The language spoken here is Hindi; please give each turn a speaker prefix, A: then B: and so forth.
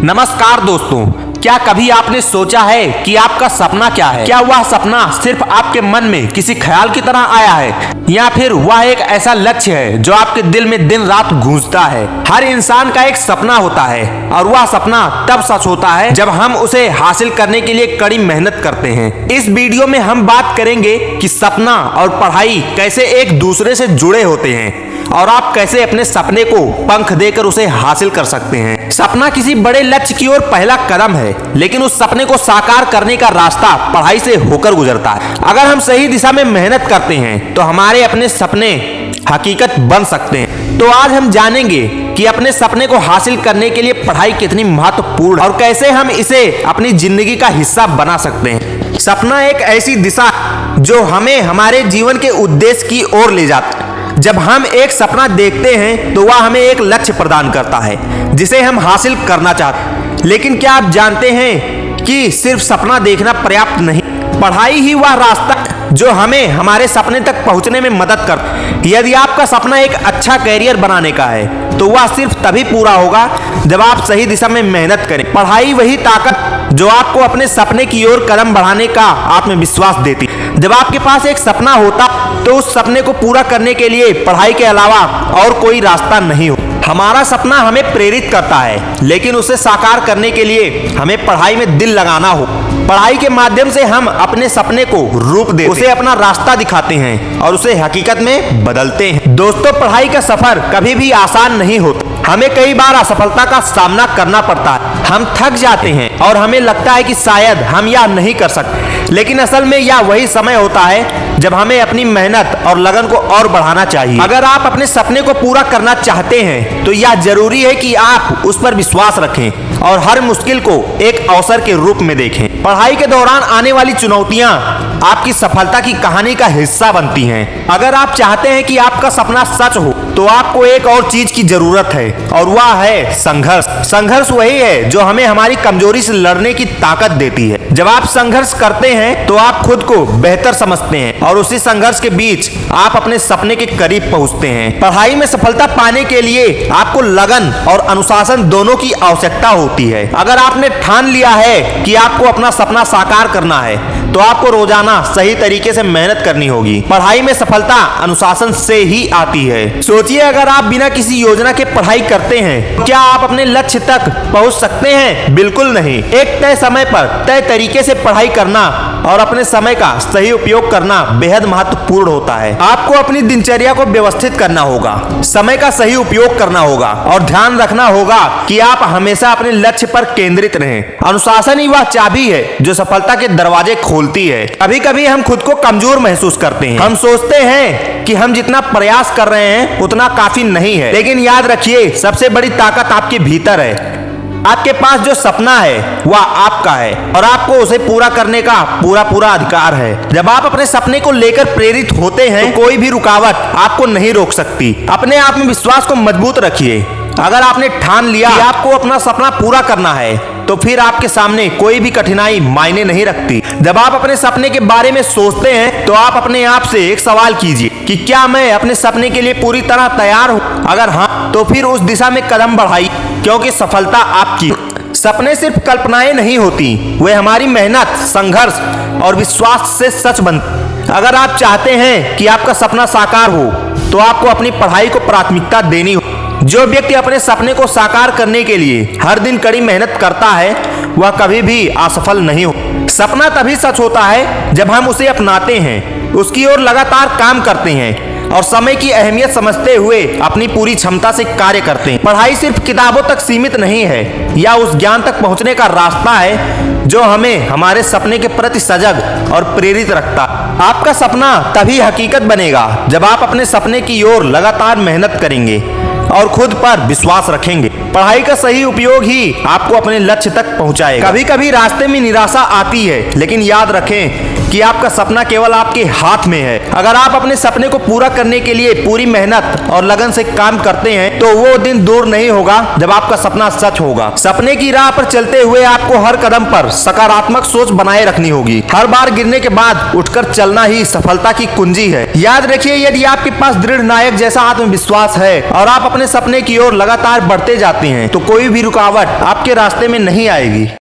A: नमस्कार दोस्तों, क्या कभी आपने सोचा है कि आपका सपना क्या है? क्या वह सपना सिर्फ आपके मन में किसी ख्याल की तरह आया है, या फिर वह एक ऐसा लक्ष्य है जो आपके दिल में दिन रात गूंजता है? हर इंसान का एक सपना होता है और वह सपना तब सच होता है जब हम उसे हासिल करने के लिए कड़ी मेहनत करते हैं। इस वीडियो में हम बात करेंगे कि सपना और पढ़ाई कैसे एक दूसरे से जुड़े होते हैं और आप कैसे अपने सपने को पंख देकर उसे हासिल कर सकते हैं। सपना किसी बड़े लक्ष्य की ओर पहला कदम है, लेकिन उस सपने को साकार करने का रास्ता पढ़ाई से होकर गुजरता है। अगर हम सही दिशा में मेहनत करते हैं तो हमारे अपने सपने हकीकत बन सकते हैं। तो आज हम जानेंगे कि अपने सपने को हासिल करने के लिए पढ़ाई कितनी महत्वपूर्ण है और कैसे हम इसे अपनी जिंदगी का हिस्सा बना सकते हैं। सपना एक ऐसी दिशा जो हमें हमारे जीवन के उद्देश्य की ओर ले जाता है। जब हम एक सपना देखते हैं तो वह हमें एक लक्ष्य प्रदान करता है जिसे हम हासिल करना चाहते हैं। लेकिन क्या आप जानते हैं कि सिर्फ सपना देखना पर्याप्त नहीं, पढ़ाई ही वह रास्ता जो हमें हमारे सपने तक पहुंचने में मदद करता है। यदि आपका सपना एक अच्छा कैरियर बनाने का है तो वह सिर्फ तभी पूरा होगा जब आप सही दिशा में मेहनत करें। पढ़ाई वही ताकत जो आपको अपने सपने की ओर कदम बढ़ाने का आत्मविश्वास देती है। जब आपके पास एक सपना होता तो उस सपने को पूरा करने के लिए पढ़ाई के अलावा और कोई रास्ता नहीं हो। हमारा सपना हमें प्रेरित करता है, लेकिन उसे साकार करने के लिए हमें पढ़ाई में दिल लगाना हो। पढ़ाई के माध्यम से हम अपने सपने को रूप देते, उसे अपना रास्ता दिखाते हैं और उसे हकीकत में बदलते हैं। दोस्तों, पढ़ाई का सफर कभी भी आसान नहीं होता। हमें कई बार असफलता का सामना करना पड़ता है। हम थक जाते हैं और हमें लगता है कि शायद हम यह नहीं कर सकते, लेकिन असल में यह वही समय होता है जब हमें अपनी मेहनत और लगन को और बढ़ाना चाहिए। अगर आप अपने सपने को पूरा करना चाहते हैं तो यह जरूरी है कि आप उस पर विश्वास रखें और हर मुश्किल को एक अवसर के रूप में देखें। पढ़ाई के दौरान आने वाली चुनौतियां आपकी सफलता की कहानी का हिस्सा बनती हैं। अगर आप चाहते हैं कि आपका सपना सच हो तो आपको एक और चीज की जरूरत है और वह है संघर्ष। संघर्ष वही है जो हमें हमारी कमजोरी से लड़ने की ताकत देती है। जब आप संघर्ष करते हैं तो आप खुद को बेहतर समझते हैं और उसी संघर्ष के बीच आप अपने सपने के करीब पहुंचते हैं। पढ़ाई में सफलता पाने के लिए आपको लगन और अनुशासन दोनों की आवश्यकता होती है। अगर आपने ठान लिया है कि आपको अपना सपना साकार करना है तो आपको रोजाना सही तरीके से मेहनत करनी होगी। पढ़ाई में सफलता अनुशासन से ही आती है। सोचिए, अगर आप बिना किसी योजना के पढ़ाई करते हैं, क्या आप अपने लक्ष्य तक पहुंच सकते हैं? बिल्कुल नहीं। एक तय समय पर तय तरीके से पढ़ाई करना और अपने समय का सही उपयोग करना बेहद महत्वपूर्ण होता है। आपको अपनी दिनचर्या को व्यवस्थित करना होगा, समय का सही उपयोग करना होगा और ध्यान रखना होगा कि आप हमेशा अपने लक्ष्य पर केंद्रित रहें। अनुशासन ही वह चाबी है जो सफलता के दरवाजे खोलती है। कभी कभी हम खुद को कमजोर महसूस करते हैं। हम सोचते हैं कि हम जितना प्रयास कर रहे हैं उतना काफी नहीं है, लेकिन याद रखिए, सबसे बड़ी ताकत आपके भीतर है। आपके पास जो सपना है वह आपका है और आपको उसे पूरा करने का पूरा अधिकार है। जब आप अपने सपने को लेकर प्रेरित होते हैं तो कोई भी रुकावट आपको नहीं रोक सकती। अपने आप में विश्वास को मजबूत रखिए। अगर आपने ठान लिया कि आपको अपना सपना पूरा करना है तो फिर आपके सामने कोई भी कठिनाई मायने नहीं रखती। जब आप अपने सपने के बारे में सोचते हैं तो आप अपने आप से एक सवाल कीजिए कि क्या मैं अपने सपने के लिए पूरी तरह तैयार हूं? अगर हाँ, तो फिर उस दिशा में कदम बढ़ाइए, क्योंकि सफलता आपकी। सपने सिर्फ कल्पनाएं नहीं होती, वे हमारी मेहनत, संघर्ष और विश्वास से सच बनते। अगर आप चाहते हैं कि आपका सपना साकार हो तो आपको अपनी पढ़ाई को प्राथमिकता देनी हो। जो व्यक्ति अपने सपने को साकार करने के लिए हर दिन कड़ी मेहनत करता है वह कभी भी असफल नहीं हो। सपना तभी सच होता है जब हम उसे अपनाते हैं, उसकी ओर लगातार काम करते हैं और समय की अहमियत समझते हुए अपनी पूरी क्षमता से कार्य करते हैं। पढ़ाई सिर्फ किताबों तक सीमित नहीं है, यह उस ज्ञान तक पहुंचने का रास्ता है जो हमें हमारे सपने के प्रति सजग और प्रेरित रखता है। आपका सपना तभी हकीकत बनेगा जब आप अपने सपने की ओर लगातार मेहनत करेंगे और खुद पर विश्वास रखेंगे। पढ़ाई का सही उपयोग ही आपको अपने लक्ष्य तक पहुंचाएगा। कभी कभी रास्ते में निराशा आती है, लेकिन याद रखें कि आपका सपना केवल आपके हाथ में है। अगर आप अपने सपने को पूरा करने के लिए पूरी मेहनत और लगन से काम करते हैं तो वो दिन दूर नहीं होगा जब आपका सपना सच होगा। सपने की राह पर चलते हुए आपको हर कदम पर सकारात्मक सोच बनाए रखनी होगी। हर बार गिरने के बाद उठकर चलना ही सफलता की कुंजी है। याद रखिए, यदि आपके पास दृढ़ नायक जैसा आत्मविश्वास है और आप अपने सपने की ओर लगातार बढ़ते जाते हैं तो कोई भी रुकावट आपके रास्ते में नहीं आएगी।